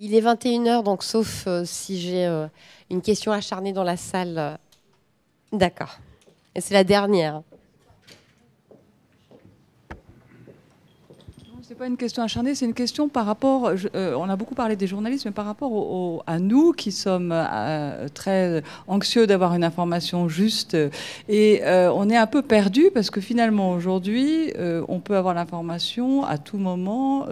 Il est 21h, donc sauf si j'ai une question acharnée dans la salle. D'accord. Et c'est la dernière. C'est pas une question acharnée, c'est une question par rapport. On a beaucoup parlé des journalistes, mais par rapport à nous qui sommes très anxieux d'avoir une information juste. Et on est un peu perdu parce que finalement aujourd'hui, on peut avoir l'information à tout moment,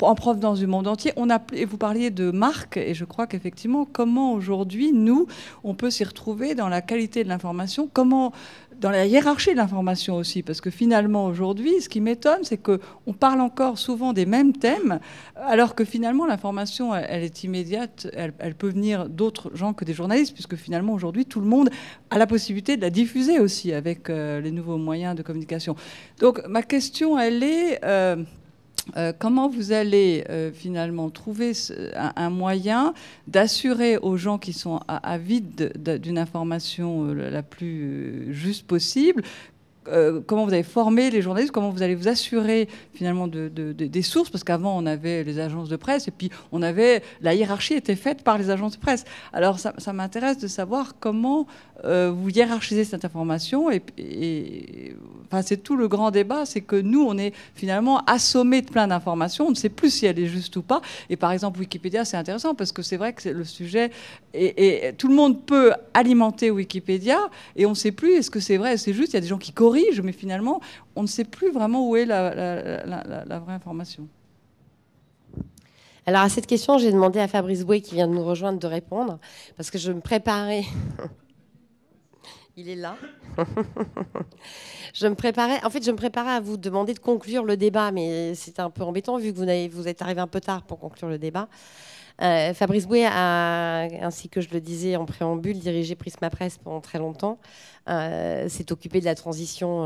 en provenance du monde entier. Et vous parliez de marques, et je crois qu'effectivement, comment aujourd'hui, nous, on peut s'y retrouver dans la qualité de l'information, comment dans la hiérarchie de l'information aussi, parce que finalement aujourd'hui, ce qui m'étonne, c'est qu'on parle encore souvent des mêmes thèmes, alors que finalement l'information, elle est immédiate, elle peut venir d'autres gens que des journalistes, puisque finalement aujourd'hui, tout le monde a la possibilité de la diffuser aussi avec les nouveaux moyens de communication. Donc ma question, elle est... comment vous allez finalement trouver un moyen d'assurer aux gens qui sont avides d'une information la plus juste possible, comment vous allez former les journalistes, comment vous allez vous assurer finalement des sources, parce qu'avant on avait les agences de presse et puis la hiérarchie était faite par les agences de presse. Alors ça m'intéresse de savoir comment vous hiérarchisez cette information enfin, c'est tout le grand débat, c'est que nous on est finalement assommés de plein d'informations, on ne sait plus si elle est juste ou pas. Et par exemple Wikipédia, c'est intéressant parce que c'est vrai que le sujet et tout le monde peut alimenter Wikipédia et on ne sait plus est-ce que c'est vrai, c'est juste. Il y a des gens qui corrigent, mais finalement on ne sait plus vraiment où est la vraie information. Alors à cette question, j'ai demandé à Fabrice Bouet, qui vient de nous rejoindre, de répondre, parce que je me préparais. Il est là. Je me préparais à vous demander de conclure le débat, mais c'était un peu embêtant vu que vous êtes arrivé un peu tard pour conclure le débat. Fabrice Bouet a, ainsi que je le disais en préambule, dirigé Prisma Presse pendant très longtemps. S'est occupé de la transition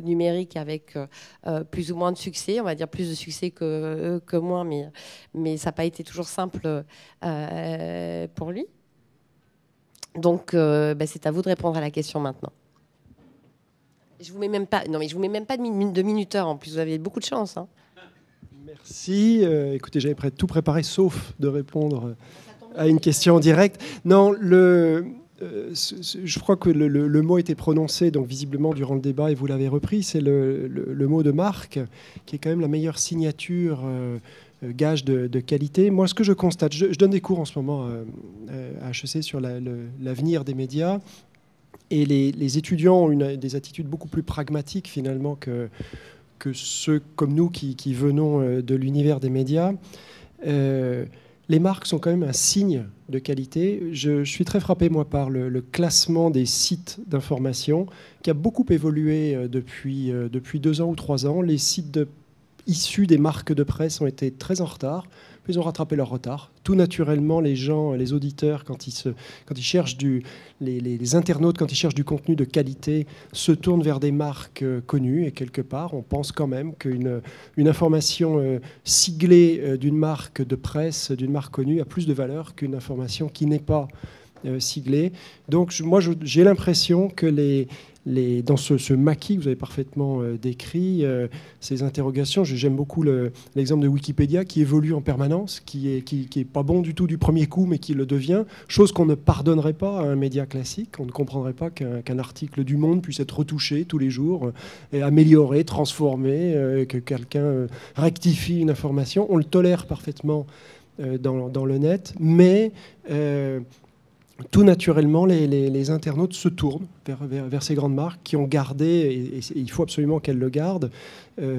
numérique avec plus ou moins de succès, on va dire plus de succès que moins, mais ça n'a pas été toujours simple pour lui. Donc, c'est à vous de répondre à la question maintenant. Je vous mets même pas, non, mais je vous mets même pas de minuteur. En plus, vous avez beaucoup de chance. Hein. Merci. Écoutez, j'avais tout préparé, sauf de répondre à une question en direct. Non, je crois que le mot a été prononcé, donc visiblement durant le débat, et vous l'avez repris. C'est le mot de marque, qui est quand même la meilleure signature. Gage de qualité. Moi, ce que je constate, je donne des cours en ce moment à HEC sur l'avenir des médias, et les étudiants ont des attitudes beaucoup plus pragmatiques finalement que ceux comme nous qui venons de l'univers des médias. Les marques sont quand même un signe de qualité. Je suis très frappé, moi, par le classement des sites d'information, qui a beaucoup évolué depuis 2 ans ou 3 ans. Les sites issus des marques de presse ont été très en retard, puis ils ont rattrapé leur retard. Tout naturellement, les gens, les auditeurs, quand ils cherchent les internautes, quand ils cherchent du contenu de qualité, se tournent vers des marques connues. Et quelque part, on pense quand même qu'une information siglée d'une marque de presse, d'une marque connue, a plus de valeur qu'une information qui n'est pas siglée. Donc, moi, j'ai l'impression que dans ce maquis que vous avez parfaitement décrit, ces interrogations, j'aime beaucoup l'exemple de Wikipédia qui évolue en permanence, qui est pas bon du tout du premier coup, mais qui le devient, chose qu'on ne pardonnerait pas à un média classique. On ne comprendrait pas qu'un article du Monde puisse être retouché tous les jours, et amélioré, transformé, que quelqu'un rectifie une information. On le tolère parfaitement dans le net, mais... tout naturellement, les internautes se tournent vers ces grandes marques qui ont gardé, et il faut absolument qu'elles le gardent,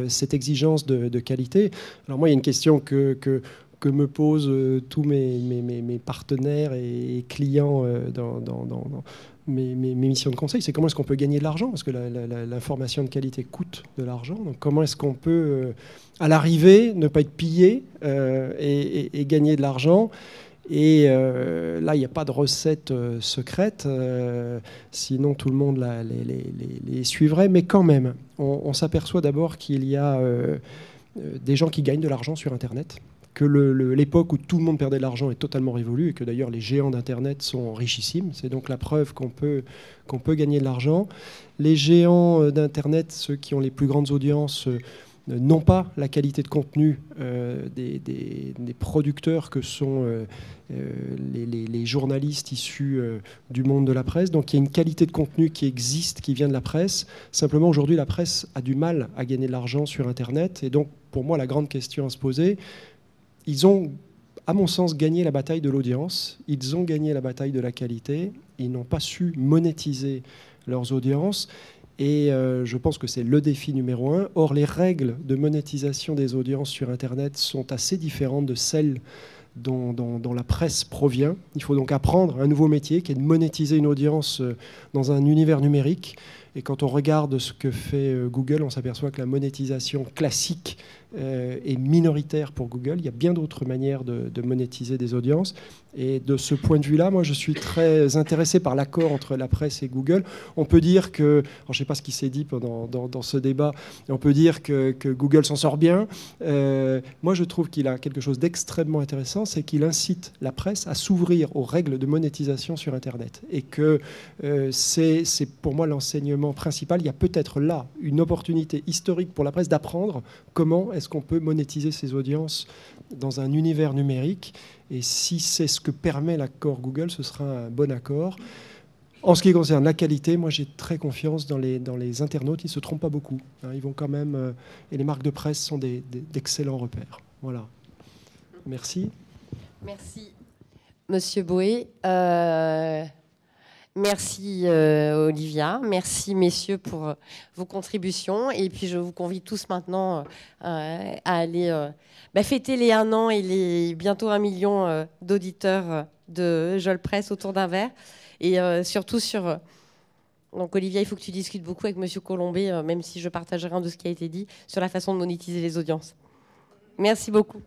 cette exigence de qualité. Alors moi, il y a une question que me posent tous mes partenaires et clients dans mes missions de conseil, c'est comment est-ce qu'on peut gagner de l'argent, parce que l'information de qualité coûte de l'argent. Donc comment est-ce qu'on peut, à l'arrivée, ne pas être pillé et gagner de l'argent. Et là, il n'y a pas de recette secrète, sinon tout le monde les suivrait. Mais quand même, on s'aperçoit d'abord qu'il y a des gens qui gagnent de l'argent sur Internet, que l'époque où tout le monde perdait de l'argent est totalement révolue, et que d'ailleurs les géants d'Internet sont richissimes. C'est donc la preuve qu'on peut gagner de l'argent. Les géants d'Internet, ceux qui ont les plus grandes audiences, non pas la qualité de contenu des producteurs que sont les journalistes issus du monde de la presse. Donc il y a une qualité de contenu qui existe, qui vient de la presse. Simplement, aujourd'hui, la presse a du mal à gagner de l'argent sur Internet. Et donc, pour moi, la grande question à se poser, ils ont, à mon sens, gagné la bataille de l'audience. Ils ont gagné la bataille de la qualité. Ils n'ont pas su monétiser leurs audiences. Et je pense que c'est le défi numéro un. Or, les règles de monétisation des audiences sur Internet sont assez différentes de celles dont la presse provient. Il faut donc apprendre un nouveau métier qui est de monétiser une audience dans un univers numérique. Et quand on regarde ce que fait Google, on s'aperçoit que la monétisation classique est minoritaire pour Google. Il y a bien d'autres manières de monétiser des audiences. Et de ce point de vue-là, moi, je suis très intéressé par l'accord entre la presse et Google. On peut dire que, alors, je ne sais pas ce qui s'est dit dans ce débat, on peut dire que Google s'en sort bien. Moi, je trouve qu'il a quelque chose d'extrêmement intéressant, c'est qu'il incite la presse à s'ouvrir aux règles de monétisation sur Internet. Et que c'est pour moi l'enseignement principal. Il y a peut-être là une opportunité historique pour la presse d'apprendre comment est-ce qu'on peut monétiser ses audiences dans un univers numérique. Et si c'est ce que permet l'accord Google, ce sera un bon accord. En ce qui concerne la qualité, moi j'ai très confiance dans les internautes. Ils ne se trompent pas beaucoup. Ils vont quand même, et les marques de presse sont d'excellents repères. Voilà. Merci. Merci, Monsieur Boé. Merci Olivia. Merci messieurs pour vos contributions. Et puis je vous convie tous maintenant à aller fêter les 1 an et les bientôt 1 million d'auditeurs de Jol Presse autour d'un verre. Et surtout sur... Donc Olivia, il faut que tu discutes beaucoup avec Monsieur Colombet, même si je partage rien de ce qui a été dit, sur la façon de monétiser les audiences. Merci beaucoup.